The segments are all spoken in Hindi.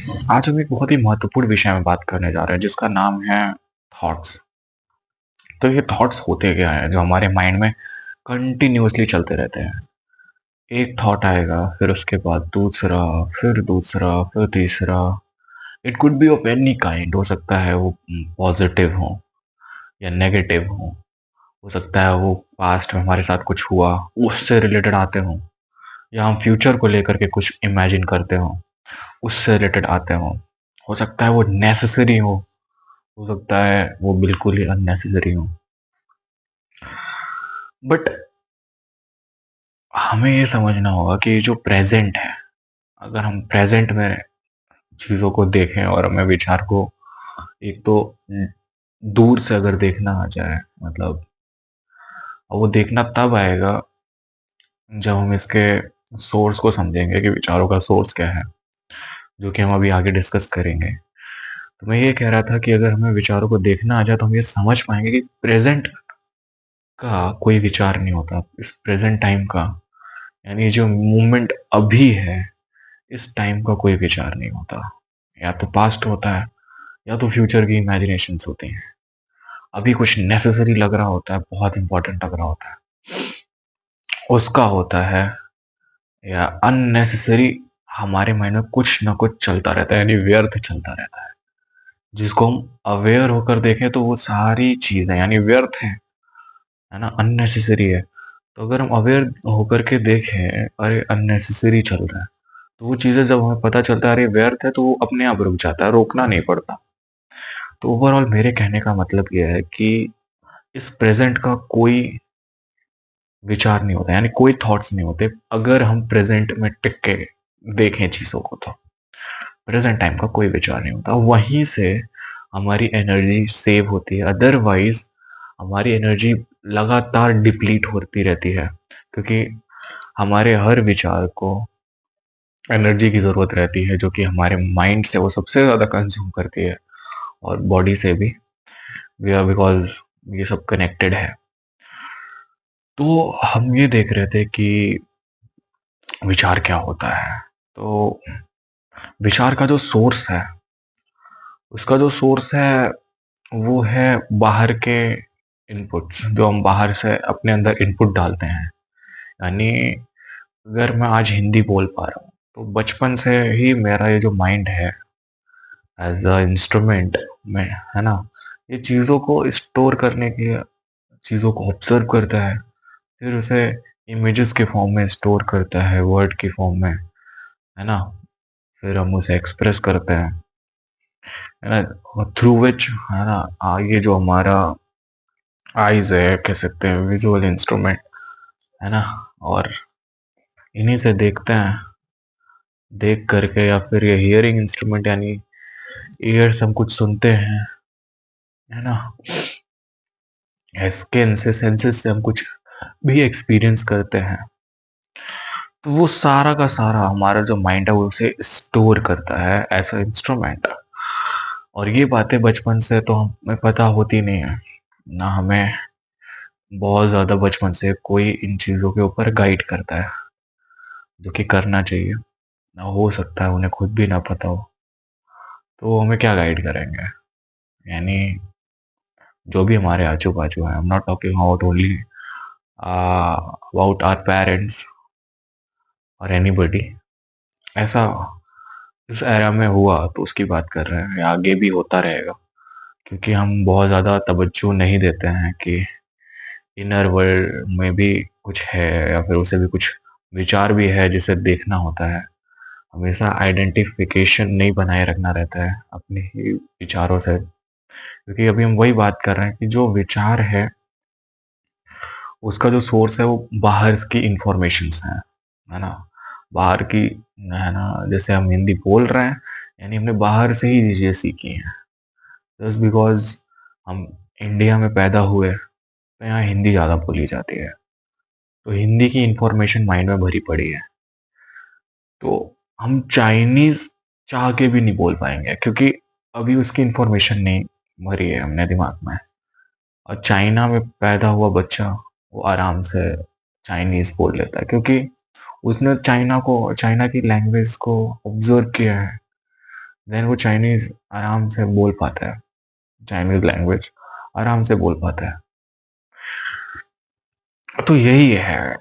आज हम एक बहुत ही महत्वपूर्ण विषय में बात करने जा रहे हैं जिसका नाम है थॉट्स। तो ये थॉट्स होते क्या हैं जो हमारे माइंड में कंटिन्यूअसली चलते रहते हैं। एक थॉट आएगा, फिर उसके बाद दूसरा, फिर दूसरा, फिर तीसरा। It could be of any kind, हो सकता है वो पॉजिटिव हो या नेगेटिव हो सकता है वो पास्ट में हमारे साथ कुछ हुआ उससे रिलेटेड आते हों, या हम फ्यूचर को लेकर के कुछ इमेजिन करते हों उससे रिलेटेड आते हों। हो सकता है वो नेसेसरी हो सकता है वो बिल्कुल ही अननेसेसरी हो। बट हमें ये समझना होगा कि जो प्रेजेंट है, अगर हम प्रेजेंट में चीज़ों को देखें और हमें विचार को एक तो दूर से अगर देखना आ जाए, मतलब वो देखना तब आएगा जब हम इसके सोर्स को समझेंगे कि विचारों का सोर्स क्या है, जो कि हम अभी आगे डिस्कस करेंगे। तो मैं ये कह रहा था कि अगर हमें विचारों को देखना आ जाए तो हम ये समझ पाएंगे कि प्रेजेंट का कोई विचार नहीं होता, इस प्रेजेंट टाइम का, यानी जो मोमेंट अभी है, इस टाइम का कोई विचार नहीं होता। या तो पास्ट होता है या तो फ्यूचर की इमेजिनेशंस होती हैं। अभी कुछ नेसेसरी लग रहा होता है, बहुत इंपॉर्टेंट लग रहा होता है, उसका होता है, या अननेसेसरी हमारे माइंड में कुछ ना कुछ चलता रहता है, यानी व्यर्थ चलता रहता है। जिसको हम अवेयर होकर देखें तो वो सारी चीजें यानी व्यर्थ है ना, अननेसेसरी है। तो अगर हम अवेयर होकर के देखें, अरे अननेसेसरी चल रहा है, तो वो चीजें जब हमें पता चलता है अरे व्यर्थ है, तो वो अपने आप रुक जाता है, रोकना नहीं पड़ता। तो ओवरऑल मेरे कहने का मतलब ये है कि इस प्रेजेंट का कोई विचार नहीं होता, यानी कोई थॉट्स नहीं होते अगर हम प्रेजेंट में टिक के देखें चीजों को। तो प्रेजेंट टाइम का कोई विचार नहीं होता, वहीं से हमारी एनर्जी सेव होती है। अदरवाइज हमारी एनर्जी लगातार डिप्लीट होती रहती है, क्योंकि हमारे हर विचार को एनर्जी की ज़रूरत रहती है, जो कि हमारे माइंड से वो सबसे ज़्यादा कंज्यूम करती है, और बॉडी से भी, बिकॉज ये सब कनेक्टेड है। तो हम ये देख रहे थे कि विचार क्या होता है। तो विचार का जो सोर्स है, उसका जो सोर्स है वो है बाहर के इनपुट्स, जो हम बाहर से अपने अंदर इनपुट डालते हैं। यानी अगर मैं आज हिंदी बोल पा रहा हूँ, तो बचपन से ही मेरा ये जो माइंड है एज अ इंस्ट्रूमेंट में, है ना, ये चीज़ों को स्टोर करने की, चीज़ों को ऑब्जर्व करता है, फिर उसे इमेजेस के फॉर्म में स्टोर करता है, वर्ड की फॉर्म में, है ना, फिर हम उसे एक्सप्रेस करते हैं, है ना, थ्रू विच, है ना, ये जो हमारा आईज है, कह सकते हैं विजुअल इंस्ट्रूमेंट, है ना, और इन्हीं से देखते हैं, देख करके, या फिर ये हियरिंग इंस्ट्रूमेंट, यानी ईयर से हम कुछ सुनते हैं, है ना, स्किन से, सेंसेस से हम कुछ भी एक्सपीरियंस करते हैं। तो वो सारा का सारा हमारा जो माइंड है वो उसे स्टोर करता है एज अ इंस्ट्रूमेंट। और ये बातें बचपन से तो हमें पता होती नहीं है ना, हमें बहुत ज्यादा बचपन से कोई इन चीजों के ऊपर गाइड करता है, जो कि करना चाहिए। ना हो सकता है उन्हें खुद भी ना पता हो, तो वो हमें क्या गाइड करेंगे। यानी जो भी हमारे आजू बाजू है, I am not talking about only about our parents और एनीबडी, ऐसा इस एरा में हुआ तो उसकी बात कर रहे हैं, या आगे भी होता रहेगा, क्योंकि हम बहुत ज़्यादा तवज्जो नहीं देते हैं कि इनर वर्ल्ड में भी कुछ है, या फिर उसे भी कुछ विचार भी है जिसे देखना होता है। हमेशा आइडेंटिफिकेशन नहीं बनाए रखना रहता है अपने ही विचारों से, क्योंकि अभी हम वही बात कर रहे हैं कि जो विचार है उसका जो सोर्स है वो बाहर की इंफॉर्मेशंस हैं, है ना, बाहर की, है ना, जैसे हम हिंदी बोल रहे हैं, यानी हमने बाहर से ही चीज़ें सीखी हैं। जस्ट बिकॉज हम इंडिया में पैदा हुए, तो यहाँ हिंदी ज़्यादा बोली जाती है, तो हिंदी की इंफॉर्मेशन माइंड में भरी पड़ी है। तो हम चाइनीज़ चाह के भी नहीं बोल पाएँगे, क्योंकि अभी उसकी इंफॉर्मेशन नहीं भरी है हमने दिमाग में। और चाइना में पैदा हुआ बच्चा, वो आराम से चाइनीज़ बोल लेता है, क्योंकि उसने चाइना की लैंग्वेज को ऑब्ज़र्व किया है, देन वो चाइनीज़ आराम से बोल पाता है, चाइनीज़ लैंग्वेज आराम से बोल पाता है। तो यही है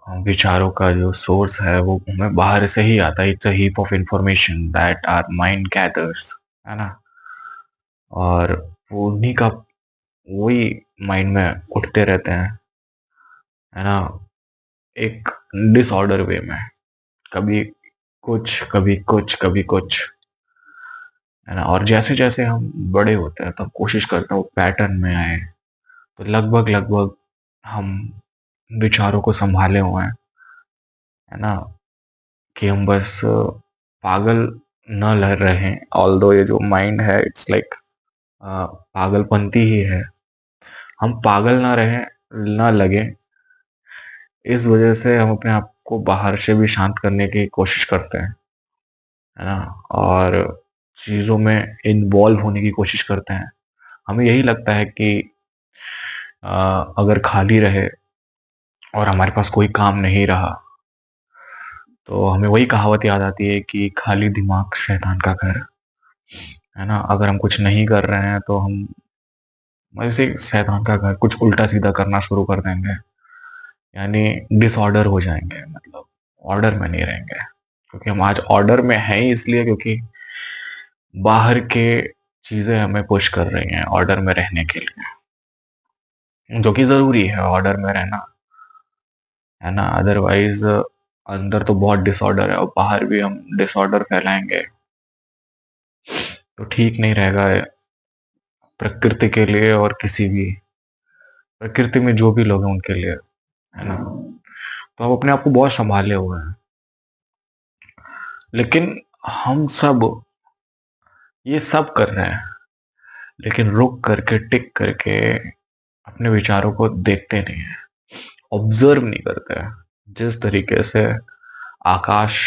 विचारों का जो सोर्स है वो हमें बाहर से ही आता है। It's a heap of information that our mind gathers, है ना? और वो उन्हीं का वही माइंड में उठते रहते हैं, है ना? एक डिसऑर्डर वे में, कभी कुछ, कभी कुछ, कभी कुछ, है ना? और जैसे-जैसे हम बड़े होते हैं तो हम कोशिश करते हैं वो पैटर्न में आए। तो लगभग-लगभग हम विचारों को सँभाले हुए हैं, है ना? कि हम बस पागल ना ल रहें, ऑल्दो ये जो माइंड है इट्स लाइक पागलपंती ही है। हम पागल ना रहें, ना लगें, इस वजह से हम अपने आप को बाहर से भी शांत करने की कोशिश करते हैं, है ना? और चीज़ों में इन्वॉल्व होने की कोशिश करते हैं। हमें यही लगता है कि अगर खाली रहे और हमारे पास कोई काम नहीं रहा, तो हमें वही कहावत याद आती है कि खाली दिमाग शैतान का घर, है ना? अगर हम कुछ नहीं कर रहे हैं तो हम वैसे ही शैतान का घर कुछ उल्टा-सीधा करना शुरू कर देंगे, यानी डिसऑर्डर हो जाएँगे, मतलब ऑर्डर में नहीं रहेंगे। क्योंकि हम आज ऑर्डर में हैं ही इसलिए क्योंकि बाहर के चीज़ें हमें पुश कर रही हैं ऑर्डर में रहने के लिए, जो कि ज़रूरी है ऑर्डर में रहना, है ना? अदरवाइज़ अंदर तो बहुत डिसऑर्डर है और बाहर भी हम डिसऑर्डर फैलाएँगे, तो ठीक नहीं रहेगा प्रकृति के लिए और किसी भी प्रकृति में जो भी लोग हैं उनके लिए, है ना? तो हम अपने आप को बहुत सँभाले हुए हैं। लेकिन हम सब ये सब कर रहे हैं, लेकिन रुक करके, टिक करके अपने विचारों को देखते नहीं हैं, ऑब्ज़र्व नहीं करते हैं। जिस तरीके से आकाश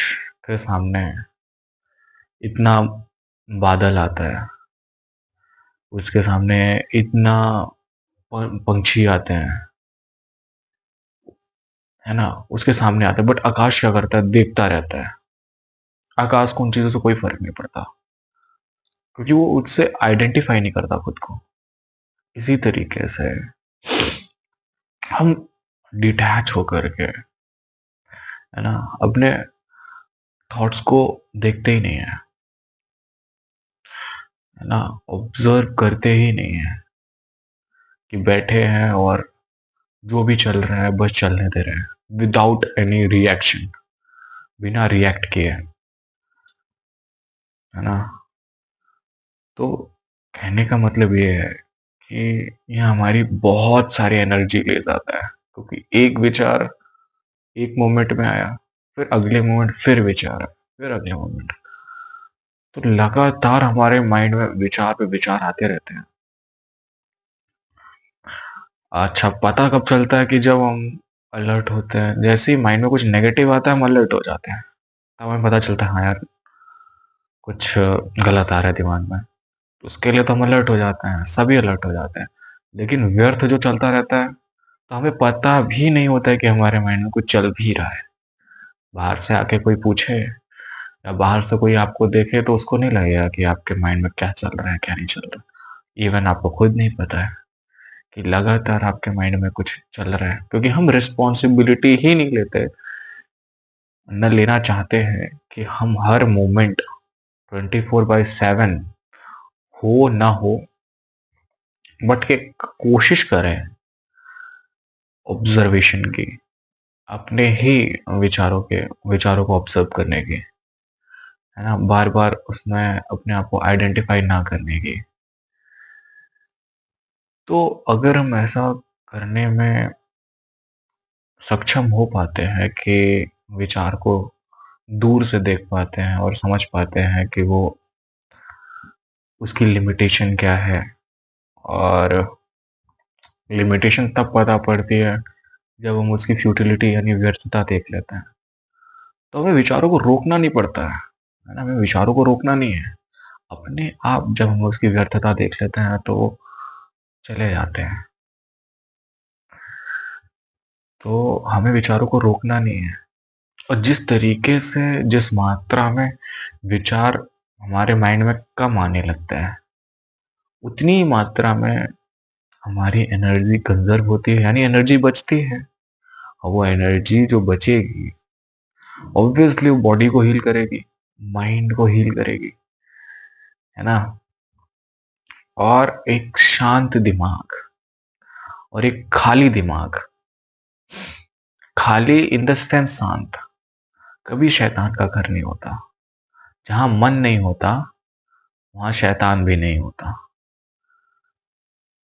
के सामने इतना बादल आता है, उसके सामने इतना पंछी आते हैं, है ना? उसके सामने आते हैं, बट आकाश क्या करता है? देखता रहता है। आकाश को उन चीज़ों से कोई फ़र्क नहीं पड़ता, क्योंकि वो उससे आइडेंटिफ़ाई नहीं करता खुद को। इसी तरीके से हम डिटैच होकर के, है ना, अपने थॉट्स को देखते ही नहीं है, है ना, ऑब्जर्व करते ही नहीं है कि बैठे हैं और जो भी चल रहा है बस चलने दे रहे हैं विदाउट एनी रिएक्शन, बिना रिएक्ट किए, है ना? तो कहने का मतलब ये है कि ये हमारी बहुत सारी एनर्जी ले जाता है, क्योंकि एक विचार एक मोमेंट में आया, फिर अगले मोमेंट फिर विचार आया, फिर अगले मोमेंट, तो लगातार हमारे माइंड में विचार पे विचार आते रहते हैं। अच्छा, पता कब चलता है कि जब हम अलर्ट होते हैं, जैसे ही माइंड में कुछ नेगेटिव आता है हम अलर्ट हो जाते हैं, तब हमें पता चलता है हाँ यार, कुछ गलत आ रहा है दिमाग में। उसके लिए तो हम अलर्ट हो जाते हैं, सभी अलर्ट हो जाते हैं। लेकिन व्यर्थ जो चलता रहता है, तो हमें पता भी नहीं होता है कि हमारे माइंड में कुछ चल भी रहा है। बाहर से आके कोई पूछे या बाहर से कोई आपको देखे तो उसको नहीं लगेगा कि आपके माइंड में क्या चल रहा है, क्या नहीं चल रहा। इवन आपको खुद नहीं पता है कि लगातार आपके माइंड में कुछ चल रहा है, क्योंकि हम रिस्पॉन्सिबिलिटी ही नहीं लेते, न लेना चाहते हैं कि हम हर मोमेंट 24/7 हो ना हो, बट एक कोशिश करें ऑब्जर्वेशन की, अपने ही विचारों को ऑब्जर्व करने की, है ना? बार-बार उसमें अपने आप को आइडेंटिफ़ाई ना करने की। तो अगर हम ऐसा करने में सक्षम हो पाते हैं कि विचार को दूर से देख पाते हैं और समझ पाते हैं कि वो उसकी लिमिटेशन क्या है, और लिमिटेशन तब पता पड़ती है जब हम उसकी फ्यूटिलिटी यानी व्यर्थता देख लेते हैं। तो हमें विचारों को रोकना नहीं पड़ता है ना? हमें विचारों को रोकना नहीं है। अपने आप जब हम उसकी व्यर्थता देख लेते हैं तो वो चले जाते हैं। तो हमें विचारों को रोकना नहीं है, और जिस तरीके से जिस मात्रा में विचार हमारे माइंड में कम आने लगता है, उतनी ही मात्रा में हमारी एनर्जी कंज़र्व होती है, यानी एनर्जी बचती है। और वो एनर्जी जो बचेगी, ऑब्वियसली वो बॉडी को हील करेगी, माइंड को हील करेगी, है ना? और एक शांत दिमाग और एक खाली दिमाग, खाली इन द सेंस शांत, कभी शैतान का घर नहीं होता। जहाँ मन नहीं होता, वहाँ शैतान भी नहीं होता,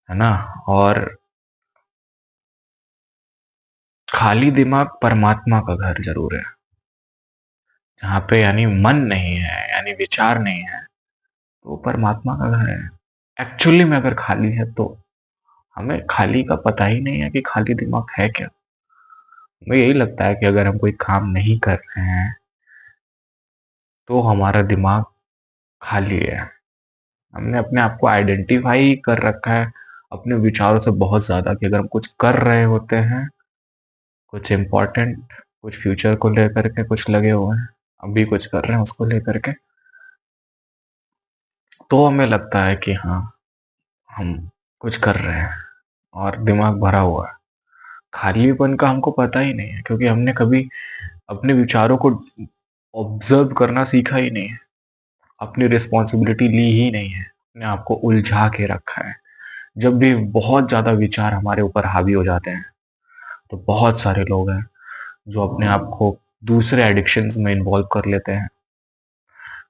है ना? और खाली दिमाग परमात्मा का घर ज़रूर है। जहाँ पे यानी मन नहीं है, यानी विचार नहीं है, तो वो परमात्मा का घर है। एक्चुअली में अगर खाली है तो हमें खाली का पता ही नहीं है कि खाली दिमाग है क्या? हमें यही लगता है कि अगर हम कोई काम नहीं कर रहे हैं, तो हमारा दिमाग खाली है। हमने अपने आप को आइडेंटिफ़ाई कर रखा है अपने विचारों से बहुत ज़्यादा कि अगर हम कुछ कर रहे होते हैं, कुछ इम्पोर्टेंट, कुछ फ्यूचर को लेकर के कुछ लगे हुए हैं, अभी कुछ कर रहे हैं उसको लेकर के, तो हमें लगता है कि हाँ, हम कुछ कर रहे हैं और दिमाग भरा हुआ है। खालीपन का हमको पता ही नहीं है क्योंकि हमने कभी अपने विचारों को ऑब्ज़र्व करना सीखा ही नहीं है, अपनी रिस्पॉन्सिबिलिटी ली ही नहीं है, अपने आप को उलझा के रखा है। जब भी बहुत ज़्यादा विचार हमारे ऊपर हावी हो जाते हैं, तो बहुत सारे लोग हैं जो अपने आप को दूसरे एडिक्शंस में इन्वॉल्व कर लेते हैं,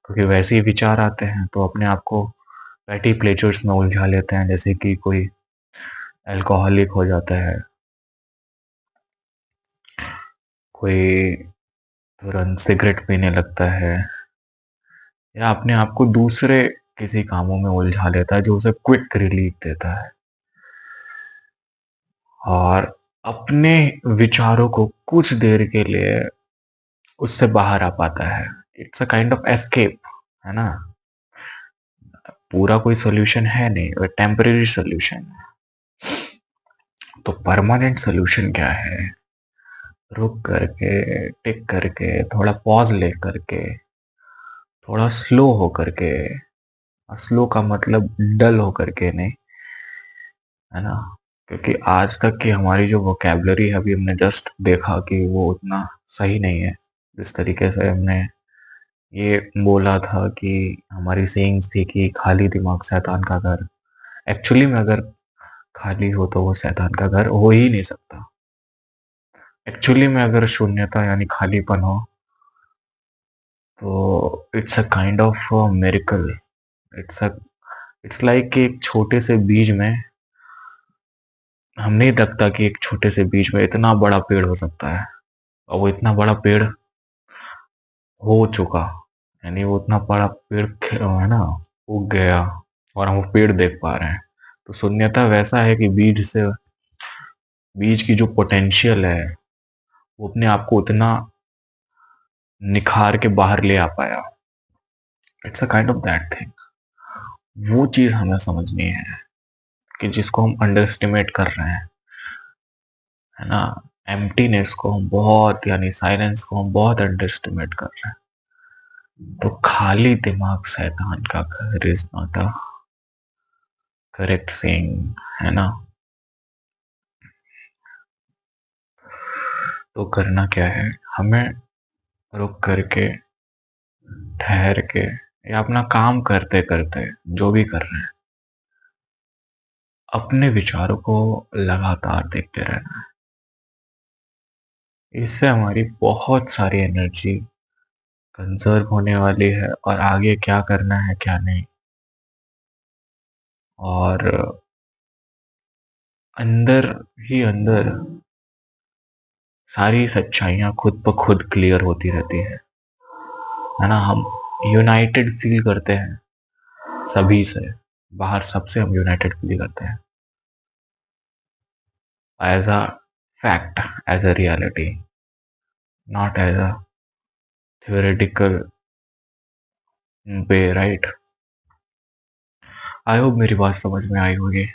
क्योंकि वैसे ही विचार आते हैं तो अपने आप को पैटी प्लेजर्स में उलझा लेते हैं, जैसे कि कोई अल्कोहलिक हो जाता है, कोई तुरंत सिगरेट पीने लगता है या अपने आप को दूसरे किसी कामों में उलझा लेता है जो उसे क्विक रिलीफ देता है और अपने विचारों को कुछ देर के लिए उससे बाहर आ पाता है। It's a kind of escape, है ना? पूरा कोई सॉल्यूशन है नहीं, वो टेम्परेरी सॉल्यूशन है। तो परमानेंट सॉल्यूशन क्या है? रुक करके, टिक करके, थोड़ा पॉज़ ले करके, थोड़ा स्लो हो करके, स्लो का मतलब डल हो करके नहीं, है ना? क्योंकि आज तक की हमारी जो वोकैब्युलरी है, अभी हमने जस्ट देखा कि वो उतना सही नहीं है। जिस तरीके से हमने ये बोला था कि हमारी सेइंग्स थी कि खाली दिमाग शैतान का घर। एक्चुअली में अगर खाली हो तो वो शैतान का घर हो ही नहीं सकता। एक्चुअली में अगर शून्यता यानी खालीपन हो, तो it's a kind of miracle. It's a it's like कि एक छोटे से बीज में हम नहीं लगता कि एक छोटे से बीज में इतना बड़ा पेड़ हो सकता है और वो इतना बड़ा पेड़ हो चुका। यानी वो उतना बड़ा पेड़ है ना, उग गया और हम वो पेड़ देख पा रहे हैं। तो शून्यता वैसा है कि बीज की जो पोटेंशियल है, वो अपने आप को उतना निखार के बाहर ले आ पाया। It's a kind of that thing. वो चीज़ हमें समझनी है कि जिसको हम अंडर एस्टिमेट कर रहे हैं, है ना? एम्प्टीनेस को हम बहुत, यानी साइलेंस को हम बहुत अंडर एस्टिमेट कर रहे हैं। तो खाली दिमाग शैतान का घर is not a correct saying, है ना? तो करना क्या है? हमें रुक करके, ठहर के या अपना काम करते-करते जो भी कर रहे हैं, अपने विचारों को लगातार देखते रहना है। इससे हमारी बहुत सारी एनर्जी कंज़र्व होने वाली है और आगे क्या करना है, क्या नहीं, और अंदर ही अंदर सारी सच्चाइयाँ खुद ब खुद क्लियर होती रहती है ना? हम यूनाइटेड फ़ील करते हैं सभी से, बाहर सबसे हम यूनाइटेड फ़ील करते हैं as a fact, as a reality, not as a theoretical way, right? I hope मेरी बात समझ में आई होगी।